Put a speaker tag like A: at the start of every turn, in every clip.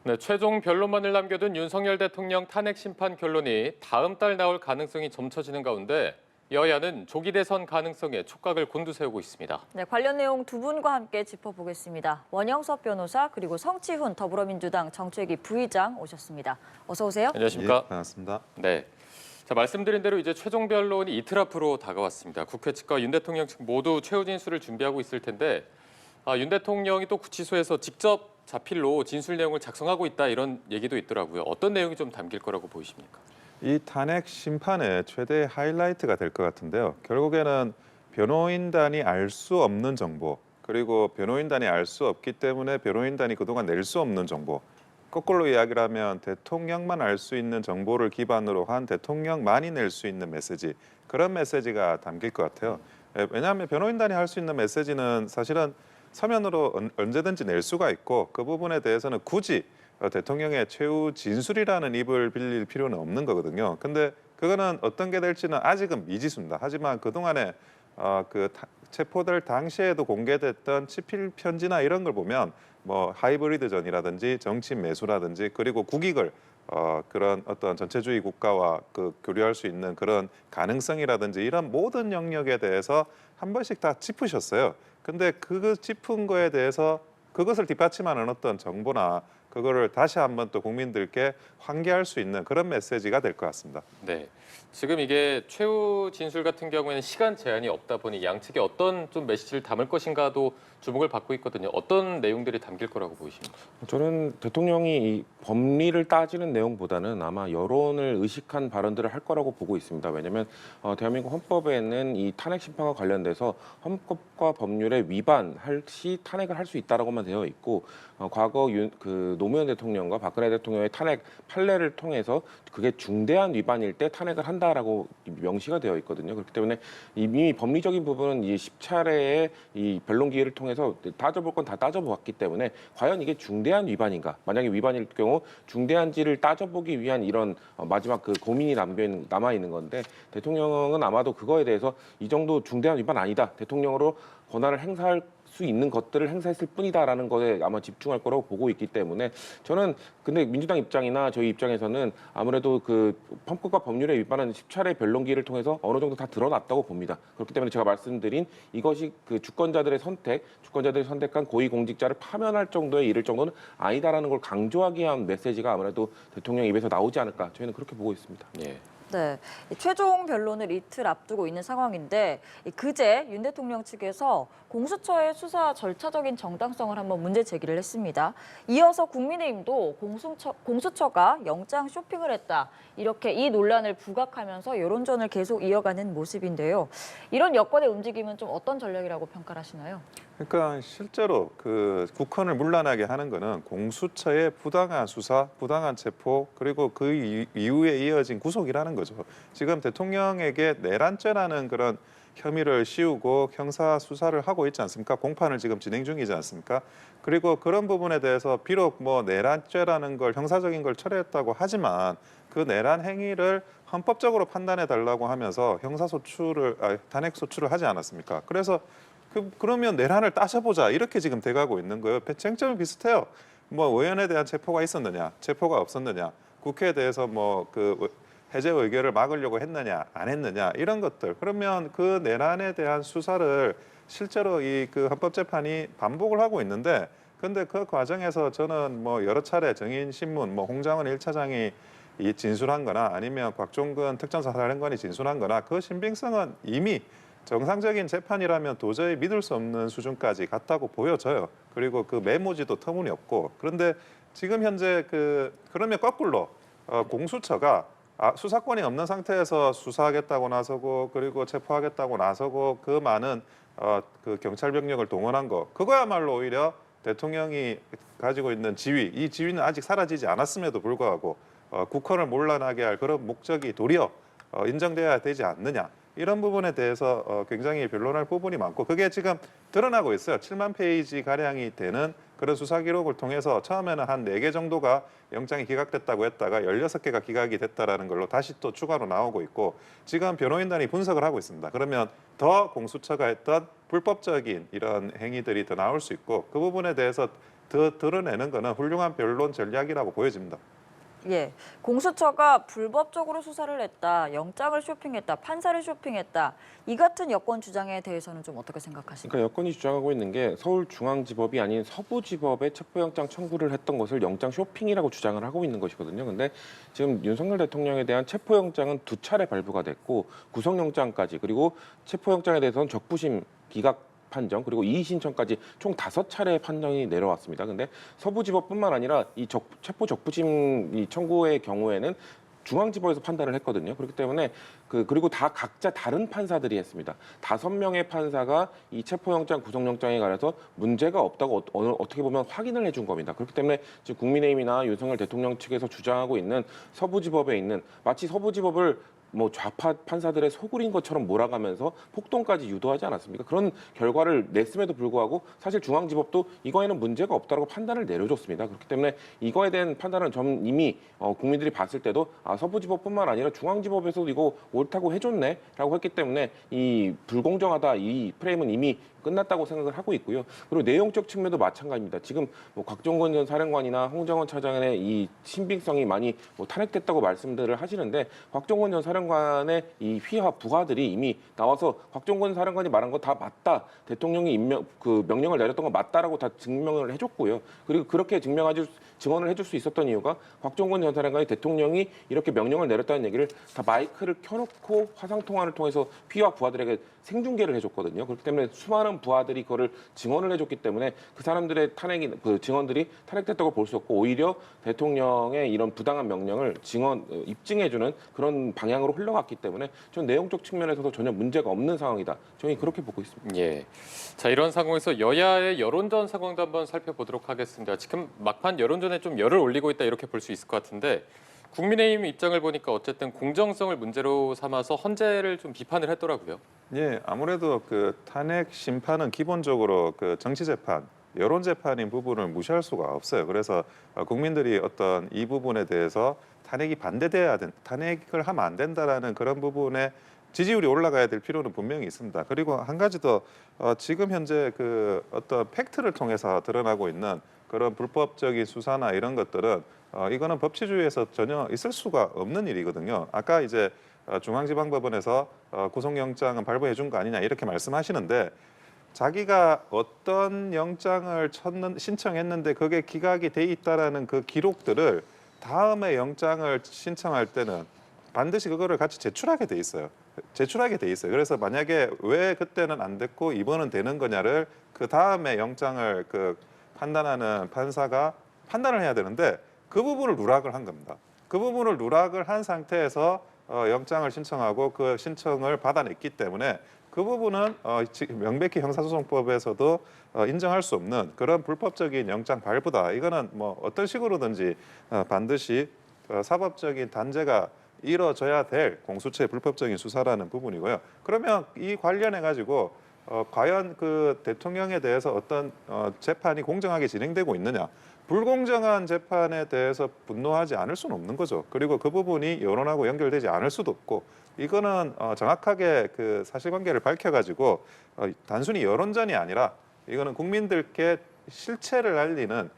A: 네, 최종 변론만을 남겨둔 윤석열 대통령 탄핵 심판 결론이 다음 달 나올 가능성이 점쳐지는 가운데 여야는 조기 대선 가능성에 촉각을 곤두세우고 있습니다.
B: 네, 관련 내용 두 분과 함께 짚어보겠습니다. 원영섭 변호사 그리고 성치훈 더불어민주당 정책위 부의장 오셨습니다. 어서 오세요.
A: 안녕하십니까?
C: 예, 반갑습니다.
A: 네. 자, 말씀드린 대로 이제 최종 변론이 이틀 앞으로 다가왔습니다. 국회 측과 윤 대통령 측 모두 최후 진술을 준비하고 있을 텐데 윤 대통령이 또 구치소에서 직접 자필로 진술 내용을 작성하고 있다 이런 얘기도 있더라고요. 어떤 내용이 좀 담길 거라고 보이십니까?
C: 이 탄핵 심판의 최대 하이라이트가 될 것 같은데요. 결국에는 변호인단이 알 수 없는 정보, 그리고 변호인단이 알 수 없기 때문에 변호인단이 그동안 낼 수 없는 정보, 거꾸로 이야기를 하면 대통령만 알 수 있는 정보를 기반으로 한 대통령만이 낼 수 있는 메시지, 그런 메시지가 담길 것 같아요. 왜냐하면 변호인단이 할 수 있는 메시지는 사실은 서면으로 언제든지 낼 수가 있고, 그 부분에 대해서는 굳이 대통령의 최후 진술이라는 입을 빌릴 필요는 없는 거거든요. 근데 그거는 어떤 게 될지는 아직은 미지수입니다. 하지만 그동안에 체포될 당시에도 공개됐던 치필 편지나 이런 걸 보면 뭐 하이브리드전이라든지 정치 매수라든지 그리고 국익을 그런 어떤 전체주의 국가와 교류할 수 있는 그런 가능성이라든지 이런 모든 영역에 대해서 한 번씩 다 짚으셨어요. 근데 그 짚은 거에 대해서 그것을 뒷받침하는 어떤 정보나 그거를 다시 한번 또 국민들께 환기할 수 있는 그런 메시지가 될 것 같습니다.
A: 네. 지금 이게 최후 진술 같은 경우에는 시간 제한이 없다 보니 양측이 어떤 좀 메시지를 담을 것인가도 주목을 받고 있거든요. 어떤 내용들이 담길 거라고 보이십니까?
D: 저는 대통령이 이 법리를 따지는 내용보다는 아마 여론을 의식한 발언들을 할 거라고 보고 있습니다. 왜냐하면 대한민국 헌법에는 이 탄핵 심판과 관련돼서 헌법과 법률에 위반할 시 탄핵을 할 수 있다라고만 되어 있고 과거 노무현 대통령과 박근혜 대통령의 탄핵 판례를 통해서 그게 중대한 위반일 때 탄핵을 한다라고 명시가 되어 있거든요. 그렇기 때문에 이미 법리적인 부분은 이 10차례의 이 변론 기회를 통해서 따져볼 건 다 따져보았기 때문에 과연 이게 중대한 위반인가? 만약에 위반일 경우 중대한지를 따져보기 위한 이런 마지막 그 고민이 남아 있는 건데 대통령은 아마도 그거에 대해서 이 정도 중대한 위반 아니다. 대통령으로 권한을 행사할 수 있는 것들을 행사했을 뿐이다라는 것에 아마 집중할 거라고 보고 있기 때문에 저는 근데 민주당 입장이나 저희 입장에서는 아무래도 그 헌법과 법률에 위반하는 10차례 변론기를 통해서 어느 정도 다 드러났다고 봅니다. 그렇기 때문에 제가 말씀드린 이것이 그 주권자들이 선택한 고위공직자를 파면할 정도에 이를 정도는 아니다라는 걸 강조하기 위한 메시지가 아무래도 대통령 입에서 나오지 않을까 저희는 그렇게 보고 있습니다.
A: 예.
B: 네, 최종 변론을 이틀 앞두고 있는 상황인데 그제 윤 대통령 측에서 공수처의 수사 절차적인 정당성을 한번 문제 제기를 했습니다. 이어서 국민의힘도 공수처가 영장 쇼핑을 했다. 이렇게 이 논란을 부각하면서 여론전을 계속 이어가는 모습인데요. 이런 여권의 움직임은 좀 어떤 전략이라고 평가를 하시나요?
C: 그러니까 실제로 그 국헌을 문란하게 하는 거는 공수처의 부당한 수사, 부당한 체포, 그리고 그 이후에 이어진 구속이라는 거죠. 지금 대통령에게 내란죄라는 그런 혐의를 씌우고 형사 수사를 하고 있지 않습니까? 공판을 지금 진행 중이지 않습니까? 그리고 그런 부분에 대해서 비록 뭐 내란죄라는 걸 형사적인 걸 철회했다고 하지만 그 내란 행위를 헌법적으로 판단해 달라고 하면서 탄핵 소추를 하지 않았습니까? 그래서 그러면 내란을 따져보자 이렇게 지금 돼가고 있는 거예요. 쟁점이 비슷해요. 뭐 의원에 대한 체포가 있었느냐, 체포가 없었느냐, 국회에 대해서 해제 의결을 막으려고 했느냐, 안 했느냐 이런 것들. 그러면 그 내란에 대한 수사를 실제로 그 헌법재판이 반복을 하고 있는데, 근데 그 과정에서 저는 뭐 여러 차례 정인신문, 홍장원 1차장이 진술한거나 아니면 곽종근 특전사사령관이 진술한거나 그 신빙성은 이미 정상적인 재판이라면 도저히 믿을 수 없는 수준까지 갔다고 보여져요. 그리고 그 메모지도 터무니없고. 그런데 지금 현재 그러면 거꾸로 공수처가 수사권이 없는 상태에서 수사하겠다고 나서고 그리고 체포하겠다고 나서고 그 많은 그 경찰 병력을 동원한 거 그거야말로 오히려 대통령이 가지고 있는 지위, 이 지위는 아직 사라지지 않았음에도 불구하고 국헌을 문란하게 할 그런 목적이 도리어 인정돼야 되지 않느냐. 이런 부분에 대해서 굉장히 변론할 부분이 많고 그게 지금 드러나고 있어요. 7만 페이지 가량이 되는 그런 수사 기록을 통해서 처음에는 한 4개 정도가 영장이 기각됐다고 했다가 16개가 기각이 됐다라는 걸로 다시 또 추가로 나오고 있고 지금 변호인단이 분석을 하고 있습니다. 그러면 더 공수처가 했던 불법적인 이런 행위들이 더 나올 수 있고 그 부분에 대해서 더 드러내는 거는 훌륭한 변론 전략이라고 보여집니다.
B: 예, 공수처가 불법적으로 수사를 했다, 영장을 쇼핑했다, 판사를 쇼핑했다. 이 같은 여권 주장에 대해서는 좀 어떻게 생각하십니까?
D: 그러니까 여건이 주장하고 있는 게 서울중앙지법이 아닌 서부지법에 체포영장 청구를 했던 것을 영장 쇼핑이라고 주장을 하고 있는 것이거든요. 근데 지금 윤석열 대통령에 대한 체포영장은 2차례 발부가 됐고 구속영장까지 그리고 체포영장에 대해서는 적부심 기각 판정 그리고 이의 신청까지 총 5차례 판정이 내려왔습니다. 근데 서부지법뿐만 아니라 이 체포 적부심 이 청구의 경우에는 중앙지법에서 판단을 했거든요. 그렇기 때문에 그리고 다 각자 다른 판사들이 했습니다. 5명의 판사가 이 체포영장, 구속영장에 관해서 문제가 없다고 어떻게 보면 확인을 해준 겁니다. 그렇기 때문에 지금 국민의힘이나 윤석열 대통령 측에서 주장하고 있는 서부지법에 있는 마치 서부지법을 뭐 좌파 판사들의 소굴인 것처럼 몰아가면서 폭동까지 유도하지 않았습니까? 그런 결과를 냈음에도 불구하고 사실 중앙지법도 이거에는 문제가 없다고 판단을 내려줬습니다. 그렇기 때문에 이거에 대한 판단은 전 이미 국민들이 봤을 때도 서부지법뿐만 아니라 중앙지법에서도 이거 옳다고 해줬네라고 했기 때문에 이 불공정하다 이 프레임은 이미 끝났다고 생각을 하고 있고요. 그리고 내용적 측면도 마찬가지입니다. 지금 뭐 곽종건 전 사령관이나 홍장원 차장의 이 신빙성이 많이 탄핵됐다고 말씀들을 하시는데 곽종건 전 사령관의 이 휘하 부하들이 이미 나와서 곽종건 사령관이 말한 거 다 맞다. 대통령이 명령을 내렸던 거 맞다라고 다 증명을 해줬고요. 그리고 그렇게 증언을 해줄 수 있었던 이유가 곽종건 전 사령관이 대통령이 이렇게 명령을 내렸다는 얘기를 다 마이크를 켜놓고 화상 통화를 통해서 휘하 부하들에게 생중계를 해줬거든요. 그렇기 때문에 수많은 부하들이 그거를 증언을 해줬기 때문에 그 사람들의 증언들이 탄핵됐다고 볼 수 없고 오히려 대통령의 이런 부당한 명령을 입증해주는 그런 방향으로 흘러갔기 때문에 전 내용적 측면에서도 전혀 문제가 없는 상황이다. 저희 그렇게 보고 있습니다.
A: 예. 자, 이런 상황에서 여야의 여론전 상황도 한번 살펴보도록 하겠습니다. 지금 막판 여론전에 좀 열을 올리고 있다 이렇게 볼 수 있을 것 같은데 국민의힘 입장을 보니까 어쨌든 공정성을 문제로 삼아서 헌재를 좀 비판을 했더라고요.
C: 예, 아무래도 그 탄핵 심판은 기본적으로 그 정치 재판, 여론 재판인 부분을 무시할 수가 없어요. 그래서 국민들이 어떤 이 부분에 대해서 탄핵이 반대돼야 탄핵을 하면 안 된다라는 그런 부분에 지지율이 올라가야 될 필요는 분명히 있습니다. 그리고 한 가지 더 지금 현재 그 어떤 팩트를 통해서 드러나고 있는 그런 불법적인 수사나 이런 것들은 이거는 법치주의에서 전혀 있을 수가 없는 일이거든요. 아까 이제 중앙지방법원에서 구속영장은 발부해 준 거 아니냐 이렇게 말씀하시는데 자기가 어떤 영장을 신청했는데 그게 기각이 돼 있다라는 그 기록들을 다음에 영장을 신청할 때는 반드시 그거를 같이 제출하게 돼 있어요. 그래서 만약에 왜 그때는 안 됐고 이번은 되는 거냐를 그 다음에 영장을 판단하는 판사가 판단을 해야 되는데 그 부분을 누락을 한 겁니다. 그 부분을 누락을 한 상태에서 영장을 신청하고 그 신청을 받아냈기 때문에 그 부분은 명백히 형사소송법에서도 인정할 수 없는 그런 불법적인 영장 발부다. 이거는 뭐 어떤 식으로든지 반드시 사법적인 단죄가 이뤄져야 될 공수처의 불법적인 수사라는 부분이고요. 그러면 이 관련해 가지고 과연 그 대통령에 대해서 어떤 재판이 공정하게 진행되고 있느냐? 불공정한 재판에 대해서 분노하지 않을 수는 없는 거죠. 그리고 그 부분이 여론하고 연결되지 않을 수도 없고 이거는 정확하게 그 사실관계를 밝혀가지고 단순히 여론전이 아니라 이거는 국민들께 실체를 알리는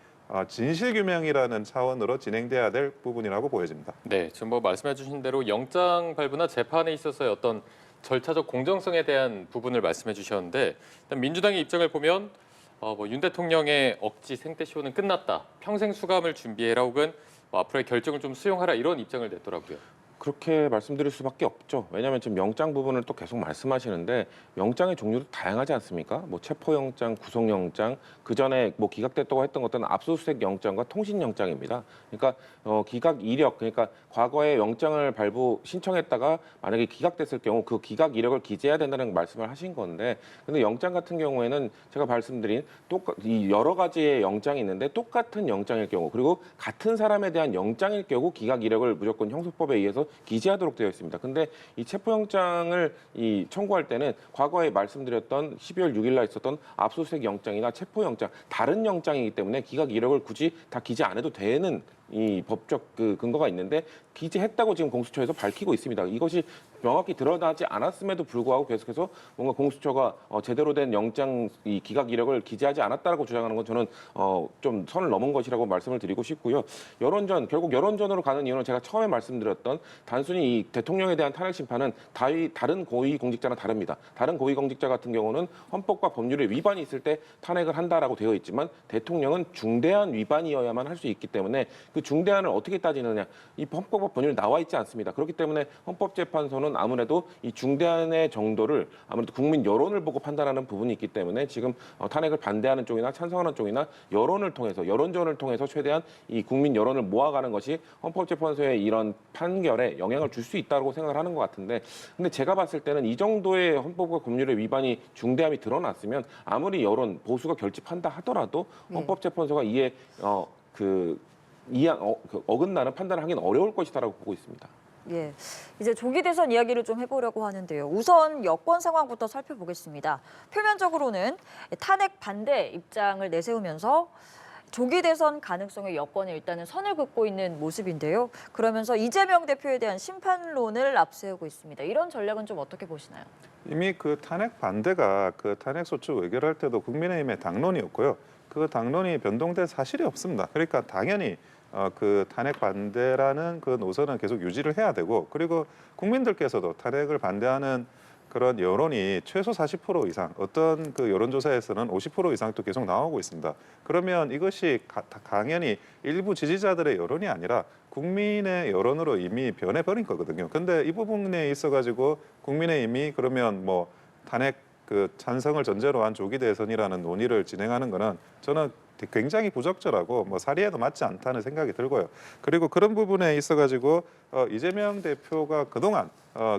C: 진실규명이라는 차원으로 진행돼야 될 부분이라고 보여집니다.
A: 네, 지금 뭐 말씀해 주신 대로 영장 발부나 재판에 있어서의 어떤 절차적 공정성에 대한 부분을 말씀해 주셨는데 일단 민주당의 입장을 보면 윤 대통령의 억지 생떼쇼는 끝났다. 평생 수감을 준비해라 혹은 앞으로의 결정을 좀 수용하라 이런 입장을 냈더라고요.
D: 그렇게 말씀드릴 수밖에 없죠. 왜냐하면 지금 영장 부분을 또 계속 말씀하시는데 영장의 종류도 다양하지 않습니까? 뭐 체포영장, 구속영장, 그 전에 뭐 기각됐다고 했던 것들은 압수수색 영장과 통신영장입니다. 그러니까 기각 이력, 그러니까 과거에 영장을 신청했다가 만약에 기각됐을 경우 그 기각 이력을 기재해야 된다는 말씀을 하신 건데, 근데 영장 같은 경우에는 제가 말씀드린 이 여러 가지의 영장이 있는데 똑같은 영장일 경우 그리고 같은 사람에 대한 영장일 경우 기각 이력을 무조건 형소법에 의해서 기재하도록 되어 있습니다. 근데 이 체포영장을 청구할 때는 과거에 말씀드렸던 12월 6일 날 있었던 압수수색 영장이나 체포영장 다른 영장이기 때문에 기각 이력을 굳이 다 기재 안 해도 되는 이 법적 근거가 있는데 기재했다고 지금 공수처에서 밝히고 있습니다. 이것이 명확히 드러나지 않았음에도 불구하고 계속해서 뭔가 공수처가 제대로 된 영장 이 기각 이력을 기재하지 않았다라고 주장하는 건 저는 좀 선을 넘은 것이라고 말씀을 드리고 싶고요. 여론전 결국 여론전으로 가는 이유는 제가 처음에 말씀드렸던 단순히 이 대통령에 대한 탄핵 심판은 다른 고위 공직자랑 다릅니다. 다른 고위 공직자 같은 경우는 헌법과 법률에 위반이 있을 때 탄핵을 한다라고 되어 있지만 대통령은 중대한 위반이어야만 할 수 있기 때문에 그 중대한을 어떻게 따지느냐 이 헌법과 법률에 나와 있지 않습니다. 그렇기 때문에 헌법재판소는 아무래도 이 중대한의 정도를 아무래도 국민 여론을 보고 판단하는 부분이 있기 때문에 지금 탄핵을 반대하는 쪽이나 찬성하는 쪽이나 여론을 통해서 여론전을 통해서 최대한 이 국민 여론을 모아가는 것이 헌법재판소의 이런 판결에 영향을 줄 수 있다고 생각을 하는 것 같은데 근데 제가 봤을 때는 이 정도의 헌법과 법률의 위반이 중대함이 드러났으면 아무리 여론 보수가 결집한다 하더라도 헌법재판소가 이에 어긋나는 판단을 하기는 어려울 것이다라고 보고 있습니다.
B: 예, 이제 조기 대선 이야기를 좀 해보려고 하는데요. 우선 여권 상황부터 살펴보겠습니다. 표면적으로는 탄핵 반대 입장을 내세우면서 조기 대선 가능성의 여권에 일단은 선을 긋고 있는 모습인데요. 그러면서 이재명 대표에 대한 심판론을 앞세우고 있습니다. 이런 전략은 좀 어떻게 보시나요?
C: 이미 그 탄핵 반대가 그 탄핵 소추 의결할 때도 국민의힘의 당론이었고요. 그 당론이 변동된 사실이 없습니다. 그러니까 당연히 그 탄핵 반대라는 그 노선은 계속 유지를 해야 되고 그리고 국민들께서도 탄핵을 반대하는 그런 여론이 최소 40% 이상 어떤 그 여론조사에서는 50% 이상도 계속 나오고 있습니다. 그러면 이것이 당연히 일부 지지자들의 여론이 아니라 국민의 여론으로 이미 변해버린 거거든요. 근데 이 부분에 있어가지고 국민의힘이 그러면 뭐 탄핵 그 찬성을 전제로 한 조기 대선이라는 논의를 진행하는 거는 저는 굉장히 부적절하고 뭐 사리에도 맞지 않다는 생각이 들고요. 그리고 그런 부분에 있어가지고 이재명 대표가 그동안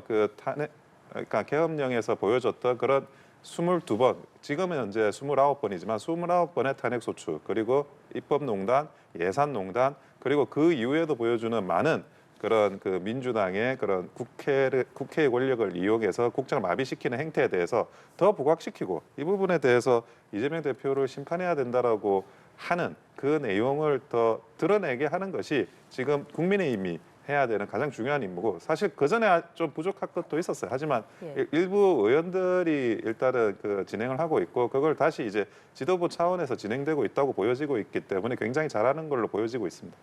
C: 그 탄핵 그러니까 계엄령에서 보여줬던 그런 22번, 지금은 현재 29번이지만 29번의 탄핵 소추, 그리고 입법농단, 예산농단, 그리고 그 이후에도 보여주는 많은 그런 그 민주당의 그런 국회의 권력을 이용해서 국정을 마비시키는 행태에 대해서 더 부각시키고 이 부분에 대해서 이재명 대표를 심판해야 된다라고 하는 그 내용을 더 드러내게 하는 것이 지금 국민의힘이 해야 되는 가장 중요한 임무고 사실 그 전에 좀 부족한 것도 있었어요. 하지만 일부 의원들이 일단은 그 진행을 하고 있고 그걸 다시 이제 지도부 차원에서 진행되고 있다고 보여지고 있기 때문에 굉장히 잘하는 걸로 보여지고 있습니다.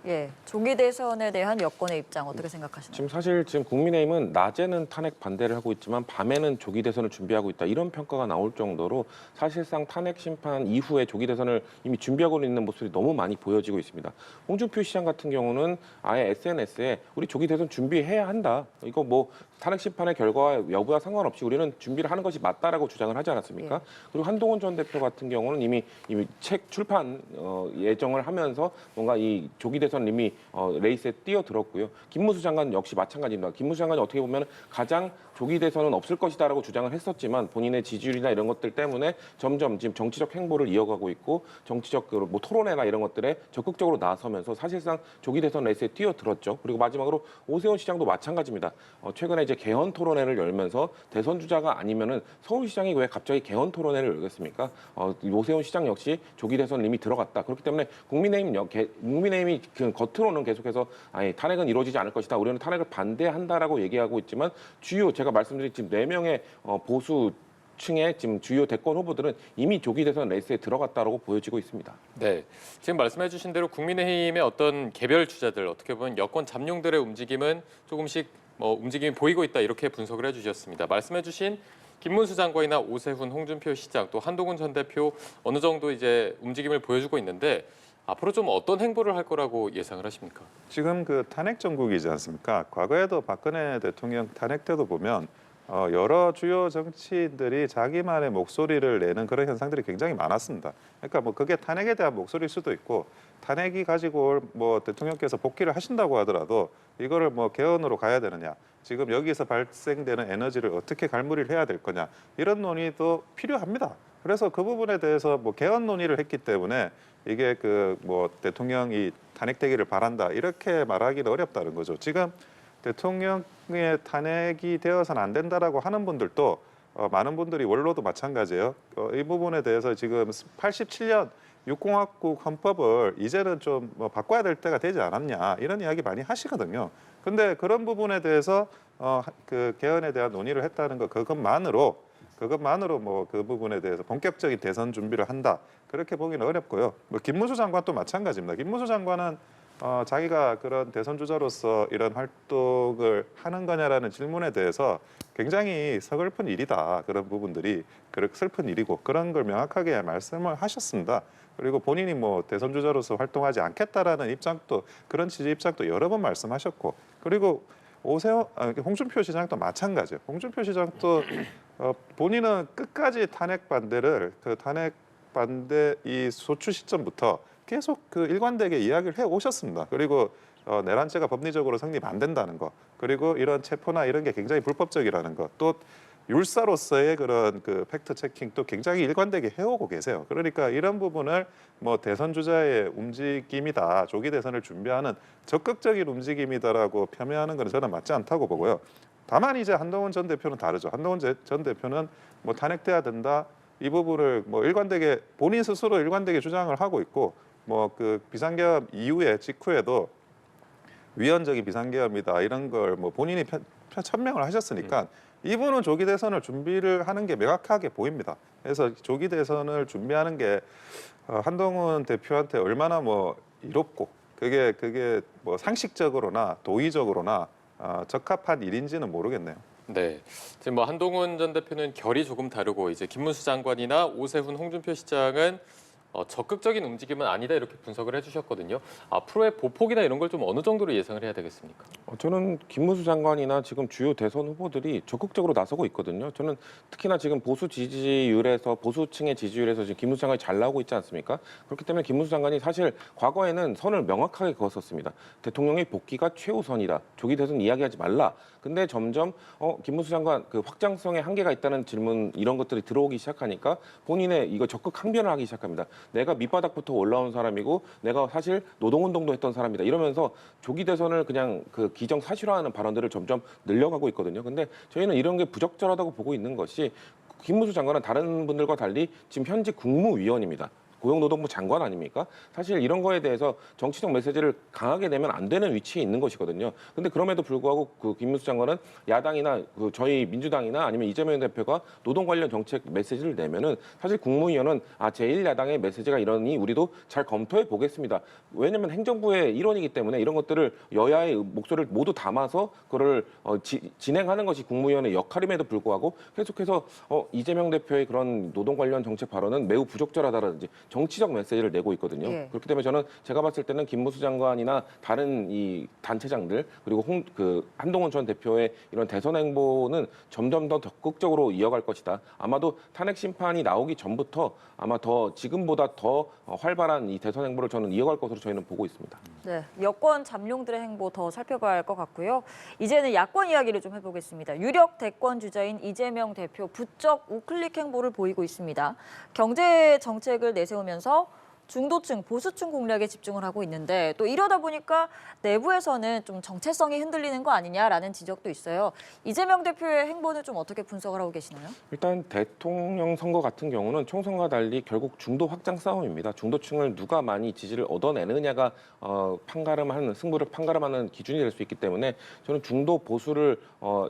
B: 예, 조기 대선에 대한 여권의 입장 어떻게 생각하시나요?
D: 지금 국민의힘은 낮에는 탄핵 반대를 하고 있지만 밤에는 조기 대선을 준비하고 있다 이런 평가가 나올 정도로 사실상 탄핵 심판 이후에 조기 대선을 이미 준비하고 있는 모습이 너무 많이 보여지고 있습니다. 홍준표 시장 같은 경우는 아예 SNS에 우리 조기 대선 준비해야 한다. 이거 뭐 탄핵 심판의 결과와 여부와 상관없이 우리는 준비를 하는 것이 맞다라고 주장을 하지 않았습니까? 그리고 한동훈 전 대표 같은 경우는 이미 책 출판 예정을 하면서 뭔가 이 조기 대선 이미 레이스에 뛰어들었고요. 김문수 장관 역시 마찬가지입니다. 김문수 장관이 어떻게 보면 가장 조기 대선은 없을 것이다라고 주장을 했었지만 본인의 지지율이나 이런 것들 때문에 점점 지금 정치적 행보를 이어가고 있고 정치적 뭐 토론회나 이런 것들에 적극적으로 나서면서 사실상 조기 대선 레이스에 뛰어들었죠. 그리고 마지막으로 오세훈 시장도 마찬가지입니다. 최근에 이제 개헌 토론회를 열면서 대선 주자가 아니면은 서울시장이 왜 갑자기 개헌 토론회를 열겠습니까? 오세훈 시장 역시 조기 대선 이미 들어갔다. 그렇기 때문에 국민의힘이 그 겉으로는 계속해서 탄핵은 이루어지지 않을 것이다. 우리는 탄핵을 반대한다라고 얘기하고 있지만 제가 말씀드린 지금 4명의 보수 층의 지금 주요 대권 후보들은 이미 조기 대선 레이스에 들어갔다라고 보여지고 있습니다.
A: 네, 지금 말씀해주신 대로 국민의힘의 어떤 개별 주자들 어떻게 보면 여권 잠룡들의 움직임은 조금씩 움직임이 보이고 있다 이렇게 분석을 해주셨습니다. 말씀해주신 김문수 장관이나 오세훈, 홍준표 시장 또 한동훈 전 대표 어느 정도 이제 움직임을 보여주고 있는데 앞으로 좀 어떤 행보를 할 거라고 예상을 하십니까?
C: 지금 그 탄핵 정국이지 않습니까? 과거에도 박근혜 대통령 탄핵 때도 보면 여러 주요 정치인들이 자기만의 목소리를 내는 그런 현상들이 굉장히 많았습니다. 그러니까 뭐 그게 탄핵에 대한 목소리일 수도 있고 탄핵이 가지고 뭐 대통령께서 복귀를 하신다고 하더라도 이거를 뭐 개헌으로 가야 되느냐, 지금 여기서 발생되는 에너지를 어떻게 갈무리를 해야 될 거냐 이런 논의도 필요합니다. 그래서 그 부분에 대해서 뭐 개헌 논의를 했기 때문에 이게 그 뭐 대통령이 탄핵되기를 바란다 이렇게 말하기는 어렵다는 거죠. 지금 대통령의 탄핵이 되어서는 안 된다라고 하는 분들도 많은 분들이 원로도 마찬가지예요. 이 부분에 대해서 지금 87년 6공화국 헌법을 이제는 좀 바꿔야 될 때가 되지 않았냐 이런 이야기 많이 하시거든요. 근데 그런 부분에 대해서 그 개헌에 대한 논의를 했다는 거 그것만으로 뭐 그 부분에 대해서 본격적인 대선 준비를 한다 그렇게 보기는 어렵고요. 뭐 김문수 장관도 마찬가지입니다. 김문수 장관은 자기가 그런 대선 주자로서 이런 활동을 하는 거냐라는 질문에 대해서 굉장히 서글픈 일이다 그런 부분들이 슬픈 일이고 그런 걸 명확하게 말씀을 하셨습니다. 그리고 본인이 뭐 대선 주자로서 활동하지 않겠다라는 입장도 그런 취지 입장도 여러 번 말씀하셨고 그리고 홍준표 시장도 마찬가지예요. 홍준표 시장도 본인은 끝까지 탄핵 반대를 탄핵 반대 이 소추 시점부터 계속 일관되게 이야기를 해 오셨습니다. 그리고 내란죄가 법리적으로 성립 안 된다는 거, 그리고 이런 체포나 이런 게 굉장히 불법적이라는 거, 또 율사로서의 그런 팩트 체킹도 굉장히 일관되게 해오고 계세요. 그러니까 이런 부분을 뭐 대선 주자의 움직임이다, 조기 대선을 준비하는 적극적인 움직임이다라고 폄훼하는 것은 저는 맞지 않다고 보고요. 다만 이제 한동훈 전 대표는 다르죠. 한동훈 전 대표는 뭐 탄핵돼야 된다 이 부분을 뭐 일관되게 본인 스스로 일관되게 주장을 하고 있고 뭐 비상계엄 이후에 직후에도 위헌적인 비상계엄이다 이런 걸 뭐 본인이 천명을 하셨으니까 이분은 조기 대선을 준비를 하는 게 명확하게 보입니다. 그래서 조기 대선을 준비하는 게 한동훈 대표한테 얼마나 뭐 이롭고 그게 뭐 상식적으로나 도의적으로나 적합한 일인지는 모르겠네요.
A: 네, 지금 뭐 한동훈 전 대표는 결이 조금 다르고 이제 김문수 장관이나 오세훈, 홍준표 시장은 적극적인 움직임은 아니다 이렇게 분석을 해주셨거든요. 앞으로의 보폭이나 이런 걸 좀 어느 정도로 예상을 해야 되겠습니까?
D: 저는 김문수 장관이나 지금 주요 대선 후보들이 적극적으로 나서고 있거든요. 저는 특히나 지금 보수층의 지지율에서 지금 김문수 장관이 잘 나오고 있지 않습니까? 그렇기 때문에 김문수 장관이 사실 과거에는 선을 명확하게 그었었습니다. 대통령의 복귀가 최우선이다. 조기 대선 이야기하지 말라. 근데 점점 김문수 장관 확장성에 한계가 있다는 질문 이런 것들이 들어오기 시작하니까 본인의 이거 적극 항변을 하기 시작합니다. 내가 밑바닥부터 올라온 사람이고 내가 사실 노동운동도 했던 사람이다. 이러면서 조기 대선을 그냥 기정사실화하는 발언들을 점점 늘려가고 있거든요. 근데 저희는 이런 게 부적절하다고 보고 있는 것이 김문수 장관은 다른 분들과 달리 지금 현직 국무위원입니다. 고용노동부 장관 아닙니까? 사실 이런 거에 대해서 정치적 메시지를 강하게 내면 안 되는 위치에 있는 것이거든요. 근데 그럼에도 불구하고 김문수 장관은 야당이나 저희 민주당이나 아니면 이재명 대표가 노동 관련 정책 메시지를 내면은 사실 국무위원은 제1야당의 메시지가 이러니 우리도 잘 검토해 보겠습니다. 왜냐하면 행정부의 일원이기 때문에 이런 것들을 여야의 목소리를 모두 담아서 그걸 진행하는 것이 국무위원의 역할임에도 불구하고 계속해서 이재명 대표의 그런 노동 관련 정책 발언은 매우 부적절하다든지 정치적 메시지를 내고 있거든요.
B: 예.
D: 그렇기 때문에 저는 제가 봤을 때는 김문수 장관이나 다른 이 단체장들 그리고 한동훈 전 대표의 이런 대선 행보는 점점 더 적극적으로 이어갈 것이다. 아마도 탄핵 심판이 나오기 전부터 아마 지금보다 더 활발한 이 대선 행보를 저는 이어갈 것으로 저희는 보고 있습니다.
B: 네, 여권 잠룡들의 행보 더 살펴봐야 할 것 같고요. 이제는 야권 이야기를 좀 해보겠습니다. 유력 대권 주자인 이재명 대표 부쩍 우클릭 행보를 보이고 있습니다. 경제 정책을 내세우면서 중도층, 보수층 공략에 집중을 하고 있는데 또 이러다 보니까 내부에서는 좀 정체성이 흔들리는 거 아니냐라는 지적도 있어요. 이재명 대표의 행보는 좀 어떻게 분석을 하고 계시나요?
D: 일단 대통령 선거 같은 경우는 총선과 달리 결국 중도 확장 싸움입니다. 중도층을 누가 많이 지지를 얻어내느냐가 승부를 판가름하는 기준이 될 수 있기 때문에 저는 중도 보수를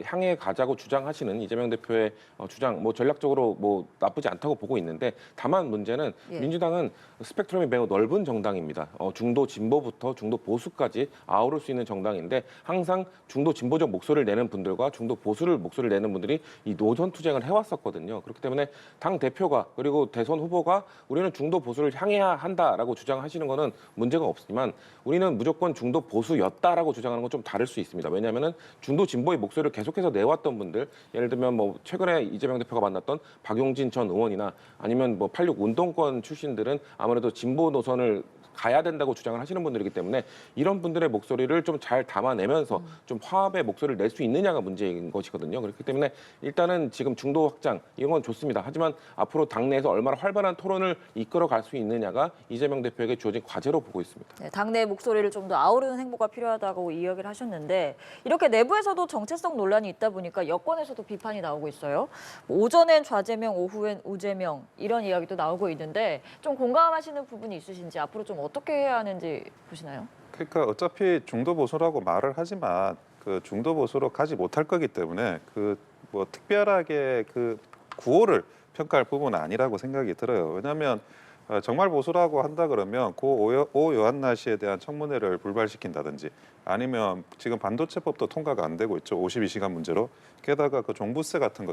D: 향해 가자고 주장하시는 이재명 대표의 주장, 뭐 전략적으로 뭐 나쁘지 않다고 보고 있는데 다만 문제는 민주당은 스펙트럼이 매우 넓은 정당입니다. 중도 진보부터 중도 보수까지 아우를 수 있는 정당인데 항상 중도 진보적 목소리를 내는 분들과 중도 보수를 목소리를 내는 분들이 이 노선 투쟁을 해왔었거든요. 그렇기 때문에 당 대표가 그리고 대선 후보가 우리는 중도 보수를 향해야 한다라고 주장하시는 거는 문제가 없지만 우리는 무조건 중도 보수였다라고 주장하는 건 좀 다를 수 있습니다. 왜냐하면은 중도 진보의 목소리를 계속해서 내왔던 분들, 예를 들면 뭐 최근에 이재명 대표가 만났던 박용진 전 의원이나 아니면 뭐 86 운동권 출신들은 아무래도 진보 노선을 가야 된다고 주장을 하시는 분들이기 때문에 이런 분들의 목소리를 좀 잘 담아내면서 좀 화합의 목소리를 낼 수 있느냐가 문제인 것이거든요. 그렇기 때문에 일단은 지금 중도 확장 이런 건 좋습니다. 하지만 앞으로 당내에서 얼마나 활발한 토론을 이끌어갈 수 있느냐가 이재명 대표에게 주어진 과제로 보고 있습니다.
B: 네, 당내 목소리를 좀 더 아우르는 행보가 필요하다고 이야기를 하셨는데 이렇게 내부에서도 정체성 논란이 있다 보니까 여권에서도 비판이 나오고 있어요. 오전엔 좌재명, 오후엔 우재명 이런 이야기도 나오고 있는데 좀 공감하시는 부분이 있으신지 앞으로 좀 어떻게 해야 하는지 보시나요?
C: 그러니까 어차피 중도 보수라고 말을 하지만 그 중도 보수로 가지 못할 거기 때문에 그 뭐 특별하게 그 구호를 평가할 부분은 아니라고 생각이 들어요. 왜냐하면 정말 보수라고 한다 그러면 오 요한나 씨에 대한 청문회를 불발시킨다든지 아니면 지금 반도체법도 통과가 안 되고 있죠. 52시간 문제로. 게다가 그 종부세 같은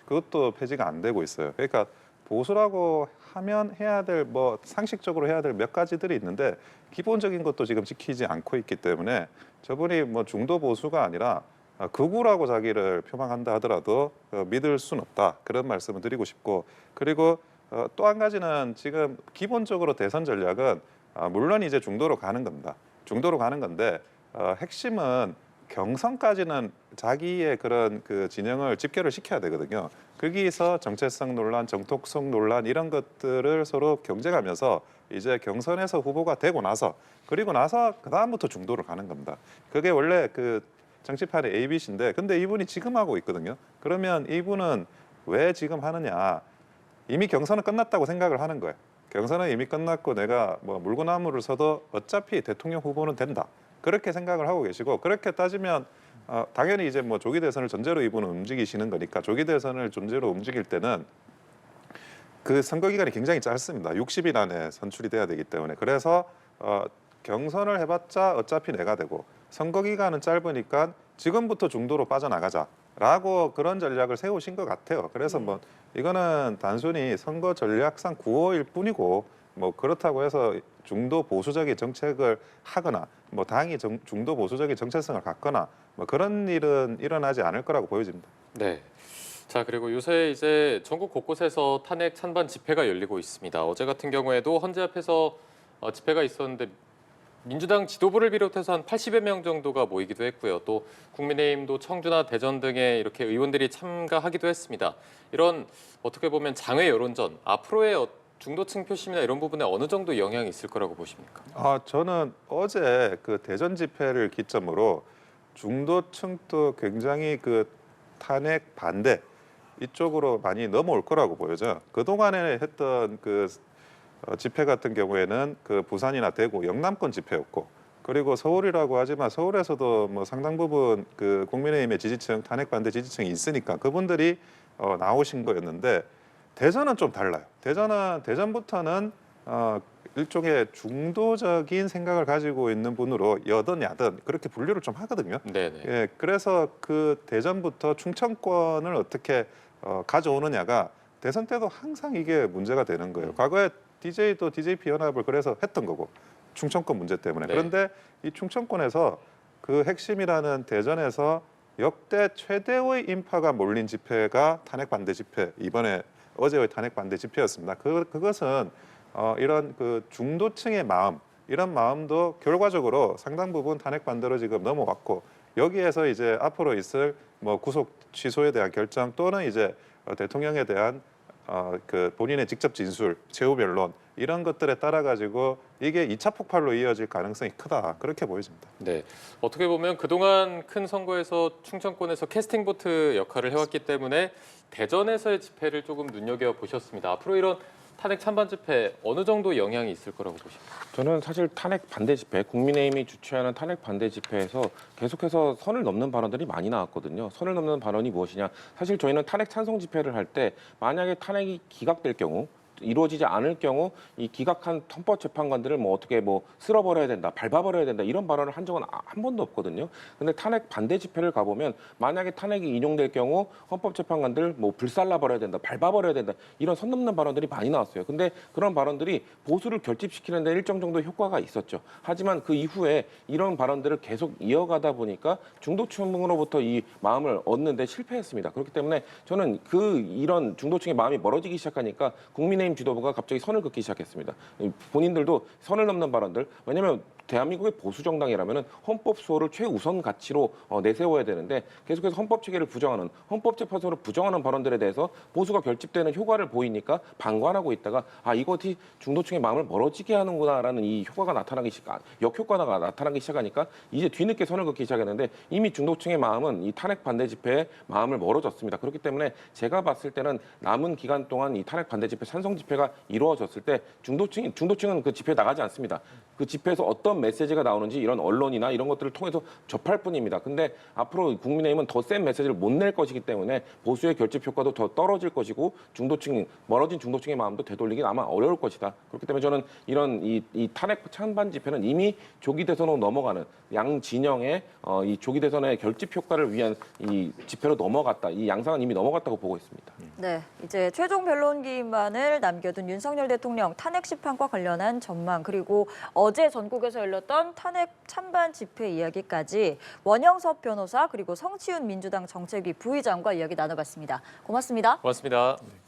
C: 그것도 폐지가 안 되고 있어요. 그러니까 보수라고 하면 해야 될 뭐 상식적으로 해야 될 몇 가지들이 있는데 기본적인 것도 지금 지키지 않고 있기 때문에 저분이 뭐 중도 보수가 아니라 극우라고 자기를 표방한다 하더라도 믿을 수는 없다. 그런 말씀을 드리고 싶고 그리고 또 한 가지는 지금 기본적으로 대선 전략은 물론 이제 중도로 가는 겁니다. 중도로 가는 건데 핵심은 경선까지는 자기의 그런 그 진영을 집결을 시켜야 되거든요. 거기서 정체성 논란, 정통성 논란 이런 것들을 서로 경쟁하면서 이제 경선에서 후보가 되고 나서 그리고 나서 그 다음부터 중도로 가는 겁니다. 그게 원래 그 정치판의 ABC인데 근데 이분이 지금 하고 있거든요. 그러면 이분은 왜 지금 하느냐? 이미 경선은 끝났다고 생각을 하는 거예요. 경선은 이미 끝났고 내가 뭐 물구나무를 서도 어차피 대통령 후보는 된다. 그렇게 생각을 하고 계시고 그렇게 따지면 당연히 이제 뭐 조기 대선을 전제로 이분은 움직이시는 거니까 조기 대선을 전제로 움직일 때는 그 선거 기간이 굉장히 짧습니다. 60일 안에 선출이 돼야 되기 때문에 그래서 경선을 해봤자 어차피 내가 되고 선거 기간은 짧으니까 지금부터 중도로 빠져나가자라고 그런 전략을 세우신 것 같아요. 그래서 뭐 이거는 단순히 선거 전략상 구호일 뿐이고 뭐 그렇다고 해서 중도 보수적인 정책을 하거나 뭐 당이 중도 보수적인 정체성을 갖거나 뭐 그런 일은 일어나지 않을 거라고 보여집니다.
A: 네. 자, 그리고 요새 이제 전국 곳곳에서 탄핵 찬반 집회가 열리고 있습니다. 어제 같은 경우에도 헌재 앞에서 집회가 있었는데 민주당 지도부를 비롯해서 한 80여 명 정도가 모이기도 했고요. 또 국민의힘도 청주나 대전 등에 이렇게 의원들이 참가하기도 했습니다. 이런 어떻게 보면 장외 여론전 앞으로의 중도층 표심이나 이런 부분에 어느 정도 영향이 있을 거라고 보십니까?
C: 저는 어제 그 대전 집회를 기점으로 중도층도 굉장히 그 탄핵 반대 이쪽으로 많이 넘어올 거라고 보여져요. 그동안에 했던 그 집회 같은 경우에는 그 부산이나 대구, 영남권 집회였고 그리고 서울이라고 하지만 서울에서도 뭐 상당 부분 그 국민의힘의 지지층, 탄핵 반대 지지층이 있으니까 그분들이 나오신 거였는데 대전은 좀 달라요. 대전부터는 일종의 중도적인 생각을 가지고 있는 분으로 여든 야든 그렇게 분류를 좀 하거든요.
A: 네네.
C: 예, 그래서 그 대전부터 충청권을 어떻게 가져오느냐가 대선 때도 항상 이게 문제가 되는 거예요. 과거에 DJ도 DJP 연합을 그래서 했던 거고 충청권 문제 때문에.
A: 네.
C: 그런데 이 충청권에서 그 핵심이라는 대전에서 역대 최대의 인파가 몰린 집회가 탄핵 반대 집회 이번에 어제의 탄핵 반대 집회였습니다. 그것은 이런 그 중도층의 마음 이런 마음도 결과적으로 상당 부분 탄핵 반대로 지금 넘어왔고 여기에서 이제 앞으로 있을 뭐 구속 취소에 대한 결정 또는 이제 대통령에 대한 그 본인의 직접 진술, 최후 변론 이런 것들에 따라 가지고 이게 2차 폭발로 이어질 가능성이 크다 그렇게 보여집니다.
A: 네, 어떻게 보면 그동안 큰 선거에서 충청권에서 캐스팅 보트 역할을 해왔기 때문에 대전에서의 집회를 조금 눈여겨 보셨습니다. 앞으로 이런 탄핵 찬반 집회 어느 정도 영향이 있을 거라고 보십니까?
D: 저는 사실 탄핵 반대 집회, 국민의힘이 주최하는 탄핵 반대 집회에서 계속해서 선을 넘는 발언들이 많이 나왔거든요. 선을 넘는 발언이 무엇이냐? 사실 저희는 탄핵 찬성 집회를 할 때 만약에 탄핵이 기각될 경우 이루어지지 않을 경우 이 기각한 헌법재판관들을 뭐 어떻게 뭐 쓸어버려야 된다, 밟아버려야 된다 이런 발언을 한 적은 한 번도 없거든요. 근데 탄핵 반대 집회를 가보면 만약에 탄핵이 인용될 경우 헌법재판관들 뭐 불살라버려야 된다, 밟아버려야 된다 이런 선 넘는 발언들이 많이 나왔어요. 근데 그런 발언들이 보수를 결집시키는 데 일정 정도 효과가 있었죠. 하지만 그 이후에 이런 발언들을 계속 이어가다 보니까 중도층으로부터 이 마음을 얻는 데 실패했습니다. 그렇기 때문에 저는 이런 중도층의 마음이 멀어지기 시작하니까 국민의힘 국민의힘 지도부가 갑자기 선을 긋기 시작했습니다. 본인들도 선을 넘는 발언들, 왜냐하면 대한민국의 보수 정당이라면 헌법 수호를 최우선 가치로 내세워야 되는데 계속해서 헌법 체계를 부정하는, 헌법재판소를 부정하는 발언들에 대해서 보수가 결집되는 효과를 보이니까 방관하고 있다가 이것이 중도층의 마음을 멀어지게 하는구나라는 이 효과가 나타나기 시작, 역효과가 나타나기 시작하니까 이제 뒤늦게 선을 긋기 시작했는데 이미 중도층의 마음은 이 탄핵 반대 집회에 마음을 멀어졌습니다. 그렇기 때문에 제가 봤을 때는 남은 기간 동안 이 탄핵 반대 집회, 찬성 집회가 이루어졌을 때 중도층은 그 집회에 나가지 않습니다. 그 집회에서 어떤 메시지가 나오는지 이런 언론이나 이런 것들을 통해서 접할 뿐입니다. 근데 앞으로 국민의힘은 더 센 메시지를 못 낼 것이기 때문에 보수의 결집 효과도 더 떨어질 것이고 멀어진 중도층의 마음도 되돌리기 아마 어려울 것이다. 그렇기 때문에 저는 이런 이 탄핵 찬반 집회는 이미 조기 대선으로 넘어가는 양 진영의 이 조기 대선의 결집 효과를 위한 이 집회로 넘어갔다. 이 양상은 이미 넘어갔다고 보고 있습니다.
B: 네, 이제 최종 변론 기만을 남겨둔 윤석열 대통령 탄핵 심판과 관련한 전망, 그리고 어제 전국에서 열렸던 탄핵 찬반 집회 이야기까지 원영섭 변호사 그리고 성치훈 민주당 정책위 부의장과 이야기 나눠봤습니다. 고맙습니다.
A: 고맙습니다.